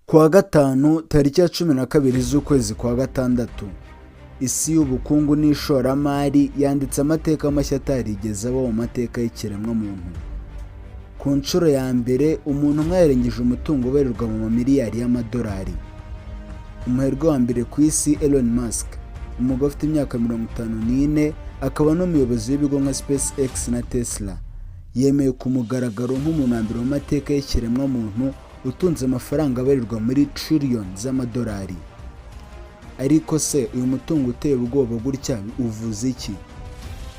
Kuwa gatanu tariki ya 12 z'ukwezi kwa gatandatu, isi y'ubukungu n'ishoramari yanditse amateka mashya atarigeze abaho mu mateka y'ikiremwamuntu. Ku nshuro ya mbere umuntu umwe yarengeje umutungo ubarirwa mu mamiliyari y'amadolari. Umuherwe wa mbere ku isi, Elon Musk, umugabo ufite imyaka 54, akaba n'umuyobozi w'ibigo nka SpaceX na Tesla, yemeye ku mugaragaro nk'umuntu wa mbere mu mateka y'ikiremwamuntu utunze amafaranga abarirwa muri trillion z'amadolari. Ariko se uyu mutungo uteye ubwoba gutya uvuze iki?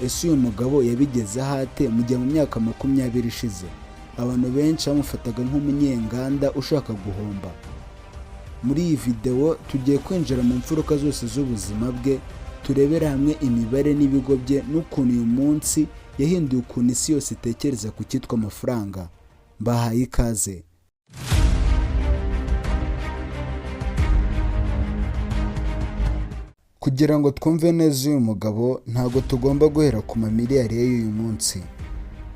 Ese uyu mugabo yabigeze ahate mu gihe mu myaka 20 ishize abantu benshi bamufataga nk'umunyenganda ushaka guhomba? Muri iyi video tugiye kwinjira mu mfuruka zose z'ubuzima bwe, turebera hamwe imibare n'ibigo bye n'ukuntu uyu munsi yahinduye ukuntu isi yose itekereza ku cyitwa amafaranga. Mbahaye ikaze. Kugira ngo twumve neza uyu mugabo, ntabwo tugomba guhera ku mamiliyari y'uyu munsi.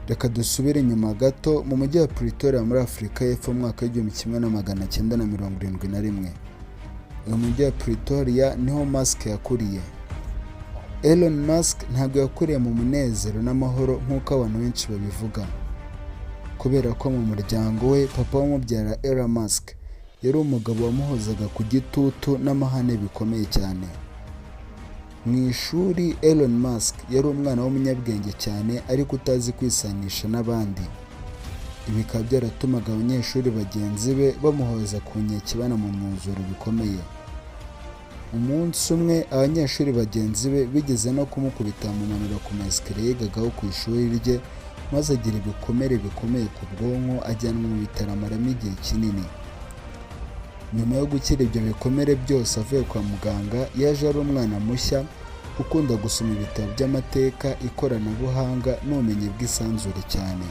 Reka dusubire inyuma gato mu mujyi wa Pretoria muri Afurika y'Epfo mu mwaka w'1971. Uyu mujyi wa Pretoria niho Musk yakuriye. Elon Musk ntabwo yakuriye mu munezero n'amahoro nk'uko abantu benshi babivuga, kubera ko mu muryango we papa w'umubyara Elon Musk yari umugabo wamuhozaga ku gitutu n'amahane bikomeye cyane. Mu ishuri Elon Musk yari umwana w'umunyabwenge cyane ariko utazi kwisanisha n'abandi. Ibi bikaba byaratumaga abanyeshuri bagenzi be bamuhoza ku nkeke banamumwuzura bikomeye. Umunsi umwe abanyeshuri bagenzi be bigeze no kumukubita bamumanura ku masikariye yigagaho ku ishuri rye, maze agira ibikomere bikomeye ku bwonko, ajyanwa mu bitaro amaramo igihe kinini. Nyuma yo gukira ibyo bikomere byose avuye kwa muganga, yaje ari umwana mushya ukunda gusoma ibitabo by'amateka, ikoranabuhanga n'ubumenyi bw'isanzure cyane.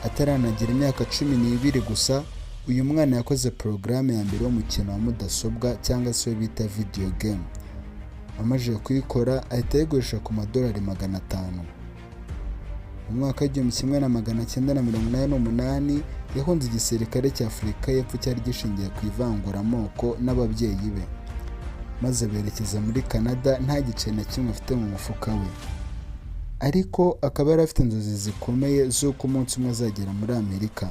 Ataranagira imyaka 12 gusa, uyu mwana yakoze porogaramu ya mbere y'umukino wa mudasobwa cyangwa se bita video game. Amaze kuyikora ahita ayigurisha ku madolari 500. Mu mwaka w'1988 yahunze igisirikare cya Afurika y'Epfo cyari gishingiye ku ivanguramoko n'ababyeyi be, maze berekeza muri Canada nta gice na kimwe afite mu mufuka we. Ariko akaba yari afite inzozi zikomeye z'uko umunsi umwe azagera muri Amerika,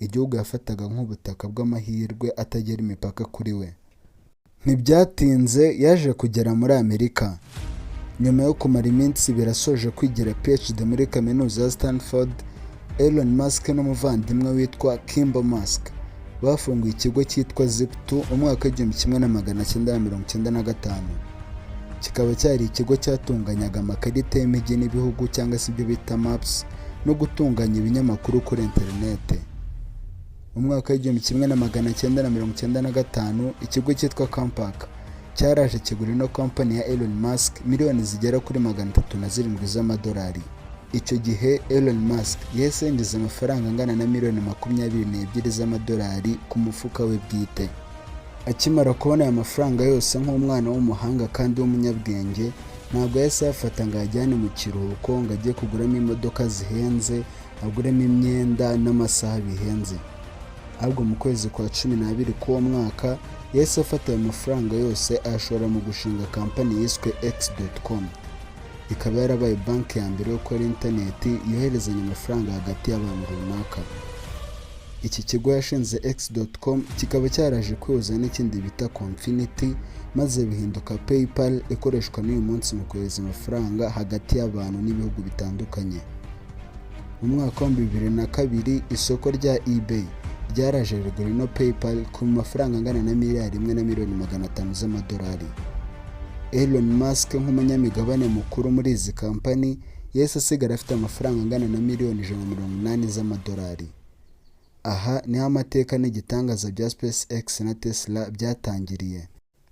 igihugu yafataga nk'ubutaka bw'amahirwe atagera imipaka kuri we. Ntibyatinze yaje kugera muri Amerika. Nyuma yo kumara iminsi birasoje kwigira PhD muri kaminuza ya Stanford, Elon Musk n'umuvandimwe witwa Kimball Musk bafunguye ikigo cyitwa Zip2 mu mwaka w'1995. Kikaba cyari ikigo cyatunganyaga amakarita y'imijyi n'ibihugu cyangwa se ibyo bita maps no gutunganya ibinyamakuru kuri interinete. Mu mwaka w'1995 ikigo cyitwa Compaq cyaraje kigura ino company ya Elon Musk miliyoni zigera kuri 307 z'amadolari. Icyo gihe Elon Musk yahise yinjiza amafaranga angana na miliyoni 22 z'amadolari ku mufuka we bwite. Akimara kubona aya mafaranga yose nk'umwana w'umuhanga kandi w'umunyabwenge, ntabwo yahise yafata ngo ajyane mu kiruhuko ngo ajye kuguramo imodoka zihenze, aguremo imyenda n'amasaha bihenze. Ahubwo mu kwezi kwa 12 k'uwo mwaka yahise afata ayo mafaranga yose ayashora mu gushinga kampani yiswe X.com. Ikaba yarabaye banki ya mbere yo kuri interineti yoherezanya amafaranga hagati y'abantu runaka. Iki kigo yashinze X.com kikaba cyaraje kwihuza n'ikindi bita Confinity, maze bihinduka PayPal ikoreshwa n'uyu munsi mu kohereza amafaranga hagati y'abantu n'ibihugu bitandukanye. Mu mwaka wa 2002 isoko rya eBay ryaraje rigura ino PayPal ku mafaranga angana na miliyari 1,500,000 z'amadolari. Elon Musk nk'umunyamigabane mukuru muri izi kampani yahise asigara afite amafaranga angana na miliyoni 180 z'amadolari. Aha niho amateka n'igitangaza bya SpaceX na Tesla byatangiriye.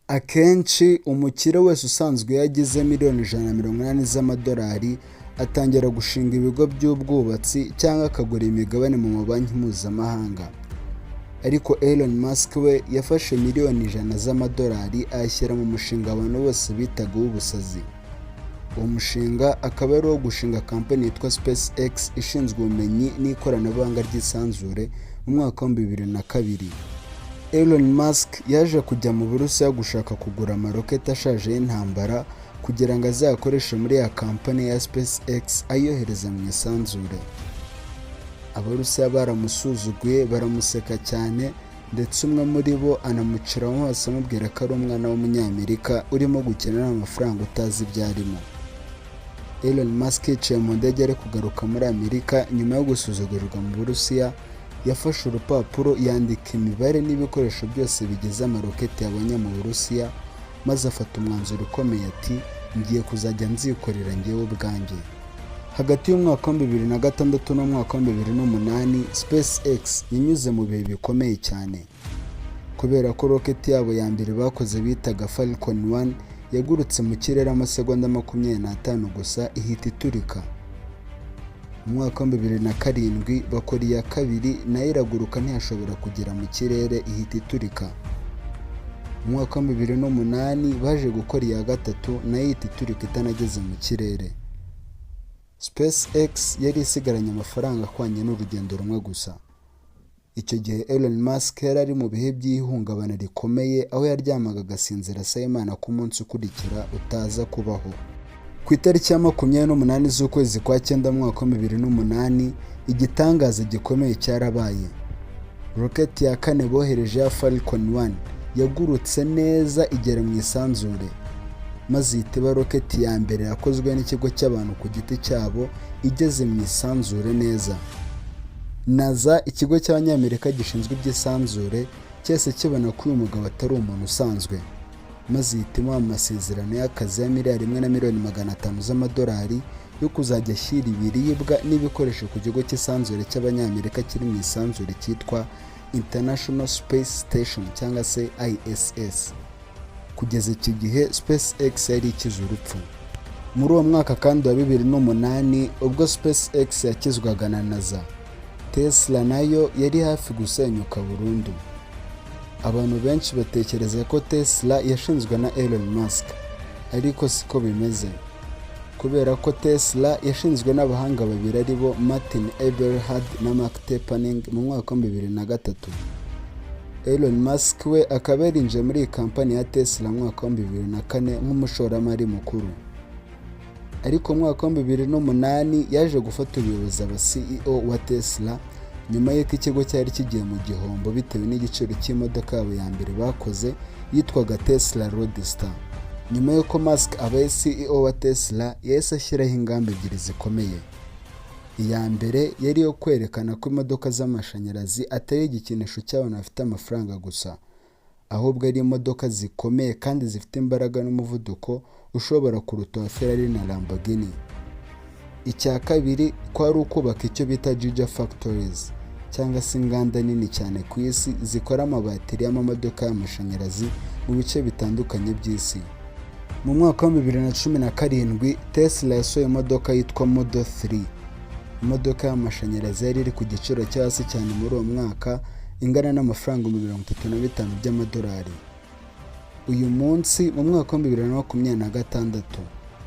Akenshi umukire wese usanzwe yagize miliyoni 180 z'amadolari atangira gushinga ibigo by'ubwubatsi cyangwa akagura imigabane mu mabanki mpuzamahanga. Ariko Elon Musk we yafashe miliyoni 100 z'amadolari ayashyira mu mushinga abantu bose bitaga uw'ubusazi. Uwo mushinga akaba ari uwo gushinga kampani yitwa SpaceX ishinzwe ubumenyi n'ikoranabuhanga ry'isanzure mu mwaka wa 2002. Elon Musk yaje kujya mu Burusiya gushaka kugura amaroketi ashaje y'intambara kugira ngo azayakoreshe muri ya kampani ya SpaceX ayohereza mu isanzure. Abarusiya baramusuzuguye, baramuseka cyane, ndetse umwe muri bo anamuciraho hose amubwira ko ari umwana w'umunyamerika urimo gukenera amafaranga utazi ibyo arimo. Elon Musk yicaye mu ndege ari kugaruka muri Amerika nyuma yo gusuzugurirwa mu Burusiya, yafashe urupapuro yandika imibare n'ibikoresho byose bigize amaroketi yabonye mu Burusiya, maze afata umwanzuro ukomeye ati ngiye kuzajya nzikorera njyewe ubwanjye. Hagati y'umwaka wa 2006 n'umwaka wa 2008 SpaceX yanyuze mu bihe bikomeye cyane, kubera ko roketi yabo ya mbere bakoze bitaga Falcon 1 yagurutse mu kirere amasegonda 25 gusa ihita iturika. Mu mwaka wa 2007 bakora iya kabiri nayo iraguruka ntiyashobora kugera mu kirere ihita iturika. Mu mwaka wa 2008 baje gukora iya gatatu nayo ihita iturika itanageze mu kirere. SpaceX yari isigaranye amafaranga akwanye n'urugendo rumwe gusa. Icyo gihe Elon Musk yari ari mu bihe by'ihungabana rikomeye, aho yaryamaga agasinzira asaba Imana ko umunsi ukurikira utaza kubaho. Ku itariki ya 28 z'ukwezi kwa 9 mu mwaka wa 2008 igitangaza gikomeye cyarabaye. Roketi ya kane bohereje ya Falcon 1 yagurutse neza igera mu isanzure, maze ihita roketi ya mbere yakozwe n'ikigo cy'abantu ku giti cyabo igeze mu isanzure neza. NASA, ikigo cy'abanyamerika gishinzwe iby'isanzure, cyese kibona ko uyu mugabo atari umuntu usanzwe, maze ihitamo amasezerano y'akazi ya $1,500,000 z'amadolari yo kuzajya ashyira ibiribwa n'ibikoresho ku kigo cy'isanzure cy'abanyamerika kiri mu isanzure cyitwa International Space Station cyangwa se ISS. Kugeza iki gihe SpaceX yari ikize urupfu. Muri uwo mwaka kandi wa 2008 ubwo SpaceX yakizwaga na NASA, Tesla nayo yari hafi gusenyuka burundu. Abantu benshi batekereza ko Tesla yashinzwe na Elon Musk, ariko siko bimeze, kubera ko Tesla yashinzwe n'abahanga babiri ari bo Martin Eberhard na Mark Tarpenning mu mwaka wa 2003. Elon Musk we akaba yarinjiye muri kampani ya Tesla mu mwaka wa 2004 nk'umushoramari mukuru, ariko mu mwaka wa 2008 yaje gufata ubuyobozi aba CEO wa Tesla nyuma y'uko ikigo cyari kigiye mu gihombo bitewe n'igiciro cy'imodoka yabo ya mbere bakoze yitwaga Tesla Roadster. Nyuma y'uko Musk aba CEO wa Tesla yahise ashyiraho ingamba ebyiri zikomeye. Iya mbere yari yo kwerekana ko imodoka z'amashanyarazi atari igikinisho cy'abantu bafite amafaranga gusa, ahubwo ari imodoka zikomeye kandi zifite imbaraga n'umuvuduko ushobora kuruta Ferrari na Lamborghini. Icya kabiri kwari ukubaka icyo bita Gigafactories, cyangwa se inganda nini cyane ku isi zikora amabateri y'amamodoka y'amashanyarazi mu bice bitandukanye by'isi. Mu mwaka wa 2017 Tesla yasohoye imodoka yitwa Model 3. Imodoka y'amashanyarazi yari iri ku giciro cyo hasi cyane muri uwo mwaka, ingana n'amafaranga $35 by'amadolari. Uyu munsi mu mwaka wa 2026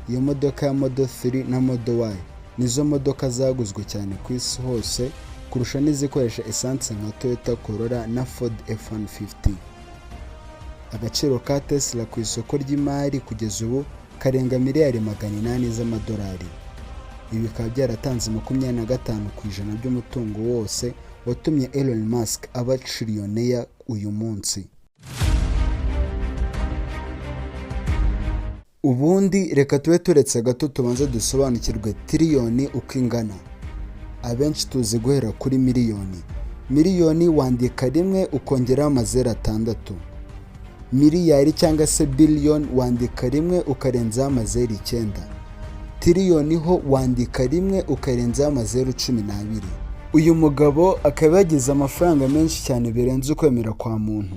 iyo modoka ya Model 3 na Model Y nizo modoka zaguzwe cyane ku isi hose kurusha n'izikoresha essence nka Toyota Corolla na Ford F-150. Agaciro ka Tesla ku isoko ry'imari kugeza ubu karenga $800 z'amadolari. Ibi bikaba byaratanze 25% by'umutungo wose watumye Elon Musk aba trillionaire uyu munsi. Ubundi reka tube turetse gato tubanze dusobanukirwe trillion uko ingana. Abenshi tuzi guhera kuri miliyoni. Miliyoni wandika rimwe ukongeraho amazero 6. Miliyari cyangwa se billion wandika rimwe ukarenzaho amazero 9. Trillion ho wandika rimwe ukarenzaho amazero 12. Uyu mugabo akaba yagize amafaranga menshi cyane birenze ukwemera kwa muntu.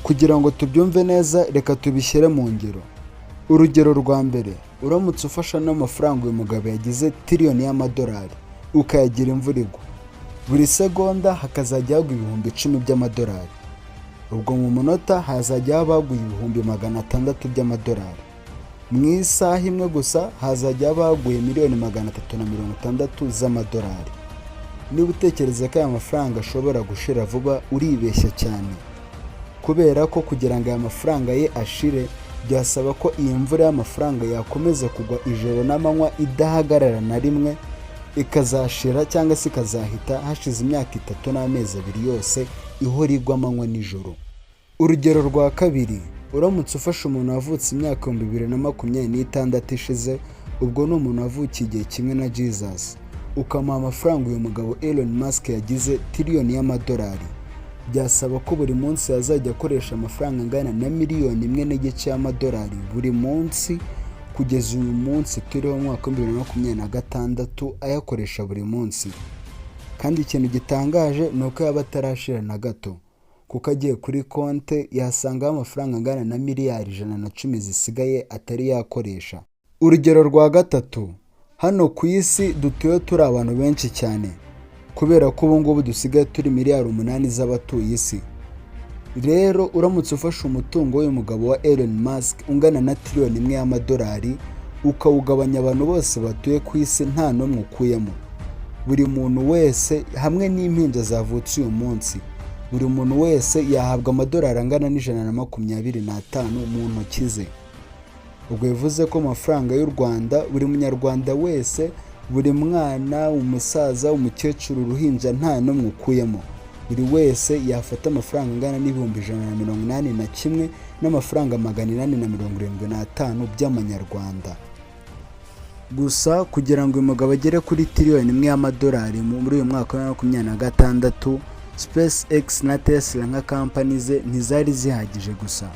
Kugira ngo tubyumve neza reka tubishyire mu ngero. Urugero rwa mbere, uramutse ufasha n'amafaranga uyu mugabo yagize trillion y'amadolari ukayagira imvura igwa, buri segonda hakazajya hagwa ibihumbi 10 by'amadolari. Ubwo mu munota hazajya habaguye ibihumbi 600 by'amadolari. Mu isaha imwe gusa hazajya habaguye $360,000 z'amadolari. Niba utekereza ko aya mafaranga ashobora gushira vuba uribeshya cyane. kubera ko kugira ngo aya mafaranga ye ashire byasaba ko iyi mvura y'amafaranga yakomeza kugwa ijoro n'amanywa idahagarara na rimwe, ikazashira cyangwa se ikazahita hashize imyaka 3 n'amezi 2 yose ihora igwa amanywa nijoro. Urugero rwa kabiri, uramutse ufashe umuntu wavutse imyaka 2026 ishize, ubwo ni umuntu wavukiye igihe kimwe na Jesus, ukamuha amafaranga uyu mugabo Elon Musk yagize tiriyoni y'amadolari, byasaba ko buri munsi yazajya akoresha amafaranga angana na miliyoni 1.5 y'amadolari buri munsi kugeza uyu munsi turiho mu mwaka 2026 ayakoresha buri munsi. Kandi ikintu gitangaje ni uko yaba atarashira na gato, kuko agiye kuri konte yasangaho amafaranga angana na miliyari 110 zisigaye atari yakoresha. Urugero rwa gatatu, hano ku isi dutuye turi abantu benshi cyane, kubera ko ubu ngubu dusigaye turi miliyari 8 z'abatuye isi. Rero uramutse ufashe umutungo w'uyu mugabo wa Elon Musk ungana na tiriyoni 1 y'amadolari ukawugabanya abantu bose batuye ku isi nta n'umwe ukuyemo, buri muntu wese hamwe n'impinja zavutse uyu munsi, buri muntu wese yahabwa amadolari angana n'125 mu ntoki ze. Ubwo bivuze ko amafaranga y'u Rwanda buri munyarwanda wese, buri mwana, umusaza, umukecuru, uruhinja nta n'umwe ukuyemo, buri wese yafata amafaranga angana n'ibihumbi 181 n'amafaranga 875 by'amanyarwanda. Gusa kugira ngo uyu mugabo agere kuri tiriyoni 1 y'amadolari muri uyu mwaka wa 2026, SpaceX na Tesla nka company ze ntizari zihagije gusa,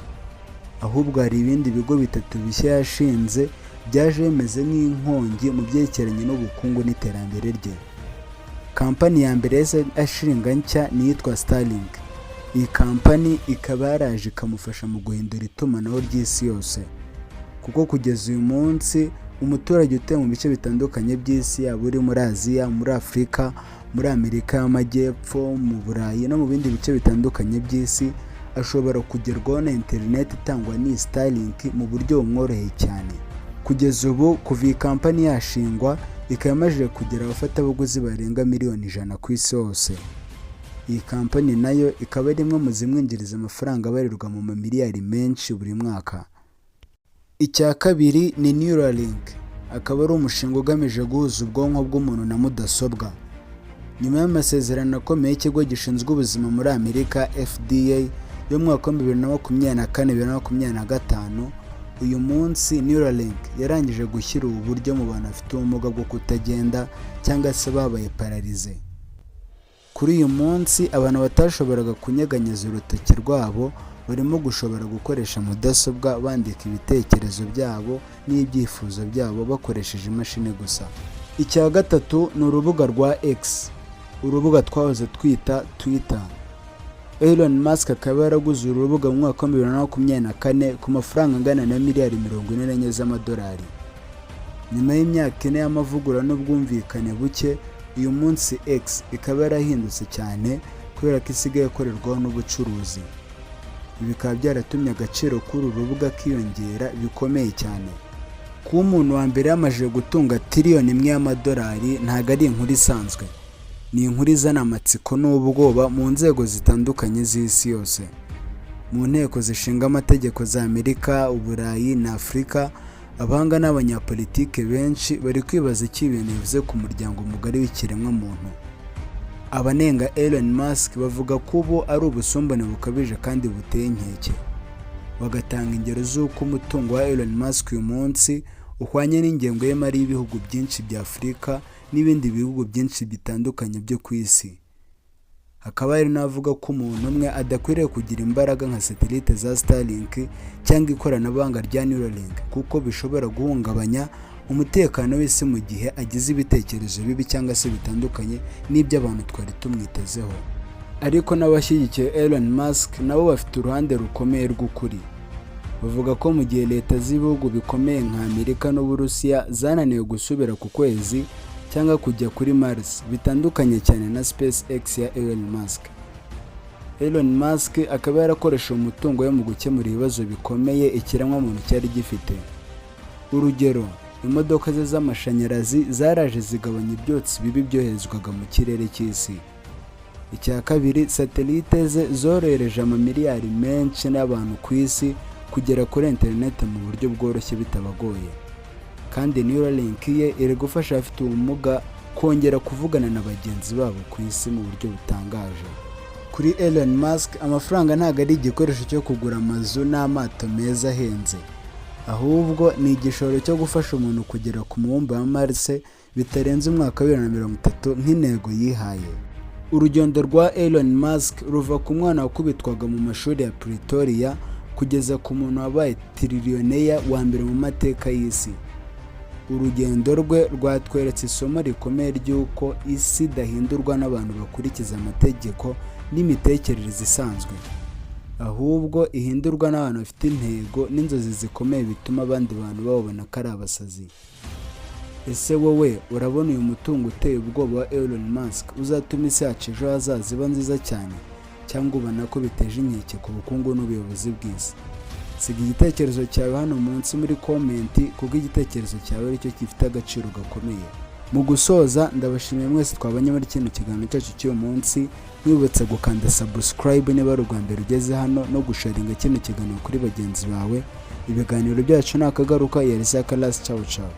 ahubwo hari ibindi bigo bitatu bishya yashinze byaje bimeze nk'inkongi mu byerekeranye n'ubukungu n'iterambere rye. Kampani ya mbere ashinga nshya ni yitwa Starlink. Iyi kampani ikaba yaraje ikamufasha mu guhindura itumanaho ry'isi yose, kuko kugeza uyu munsi umuturage utuye mu bice bitandukanye by'isi, yaba uri muri Aziya, muri Afurika, muri Amerika y'Amajyepfo, mu Burayi no mu bindi bice bitandukanye by'isi, ashobora kugerwaho na internet itangwa ni Starlink mu buryo bumworoheye cyane. Kugeza ubu kuva iyi kampani yashingwa ikaba imaze kugera abafatabuguzi barenga miliyoni 100 ku isi hose. Iyi kampani nayo ikaba ari imwe mu zimwinjiriza amafaranga abarirwa mu mamiliyari menshi buri mwaka. Icya kabiri ni Neuralink, akaba ari umushinga ugamije guhuza ubwonko bw'umuntu na mudasobwa. Nyuma y'amasezerano akomeye y'ikigo gishinzwe ubuzima muri Amerika FDA yo mu mwaka wa 2024-2025, uyu munsi Neuralink yarangije gushyira ubu buryo mu bantu bafite ubumuga bwo kutagenda cyangwa se babaye pararize. Kuri uyu munsi abantu batashoboraga kunyeganyeza urutoki rwabo barimo gushobora gukoresha mudasobwa bandika ibitekerezo byabo n'ibyifuzo byabo bakoresheje imashini gusa. Icya gatatu ni urubuga rwa X, urubuga twahoze twita Twitter. Elon Musk akaba yaraguze urubuga mu mwaka wa 2024 ku mafaranga angana na miliyari 44 z'amadolari. Nyuma y'imyaka 4 y'amavugurura n'ubwumvikane buke, uyu munsi X ikaba yarahindutse cyane kubera ko isigaye ikorerwaho n'ubucuruzi. Ibi bikaba byaratumye agaciro k'uru rubuga kiyongera bikomeye cyane. Kuba umuntu wa mbere yamaze gutunga tiriyoni 1 y'amadolari ntago ari inkuru isanzwe, ni inkuru izana amatsiko n'ubwoba mu nzego zitandukanye z'isi yose. Mu nteko zishinga amategeko za Amerika, Uburayi na Afurika, abahanga n'abanyapolitike benshi bari kwibaza iki ibintu bivuze ku muryango mugari w'ikiremwa muntu. Abanenga Elon Musk bavuga ko ubu ari ubusumbane bukabije kandi buteye inkeke, bagatanga ingero z'uko umutungo wa Elon Musk uyu munsi uhwanye n'ingengo y'imari y'ibihugu byinshi bya Afurika n'ibindi bihugu byinshi bitandukanye byo ku isi. Hakaba hari n'avuga ko umuntu umwe adakwiriye kugira imbaraga nka satellite za Starlink cyangwa ikoranabuhanga rya Neuralink, kuko bishobora guhungabanya umutekano w'isi mu gihe agize ibitekerezo bibi cyangwa se bitandukanye n'ibyo abantu twari tumwitezeho. Ariko n'abashyigikiye Elon Musk nabo bafite uruhande rukomeye rw'ukuri. Bavuga ko mu gihe leta z'ibihugu bikomeye nka Amerika n'Uburusiya zananiwe gusubira ku kwezi cyangwa kujya kuri Mars, bitandukanye cyane na SpaceX ya Elon Musk. Elon Musk akaba yarakoresha umutungo we mu gukemura ibibazo bikomeye ikiremwamuntu cyari gifite. Urugero, imodoka ze z'amashanyarazi zaraje zigabanya ibyotsi bibi byoherezwaga mu kirere cy'isi. Icya kabiri, satelite ze zorohereje amamiliyari menshi n'abantu ku isi kugera kuri interineti mu buryo bworoshye bitabagoye, kandi Neuralink ye iri gufasha abafite ubumuga kongera kuvugana na bagenzi babo ku isi mu buryo butangaje. Kuri Elon Musk, amafaranga ntabwo ari igikoresho cyo kugura amazu n'amato meza ahenze, ahubwo ni igishoro cyo gufasha umuntu kugera ku mubumbe wa Mars bitarenze umwaka wa 2030 nk'intego yihaye. Urugendo rwa Elon Musk ruva ku mwana wakubitwaga mu mashuri ya Pretoria kugeza ku muntu wabaye triliyoneri wa mbere mu mateka y'isi. Urugendo rwe rwatweretse isomo rikomeye ry'uko isi idahindurwa n'abantu bakurikiza amategeko n'imitekerereze isanzwe, ahubwo ihindurwa n'abantu bafite intego n'inzozi zikomeye bituma abandi bantu babona ko ari abasazi. Ese wowe urabona uyu mutungo uteye ubwoba wa Elon Musk uzatuma isi yacu ejo hazaza iba nziza cyane, cyangwa ubona ko biteje inkeke ku bukungu n'ubuyobozi bw'isi? Siga igitekerezo cyawe hano munsi muri komenti, kuko igitekerezo cyawe aricyo gifite agaciro gakomeye. Mu gusoza, ndabashimiye mwese twabanye muri kino kiganiro cyacu cy'uyu munsi. Mwibutse gukanda subscribe niba ari ubwa mbere ugeze hano, no gusharinga kino kiganiro kuri bagenzi bawe. Ibiganiro byacu nakagaruka. Yari Isaac Last. Ciao ciao.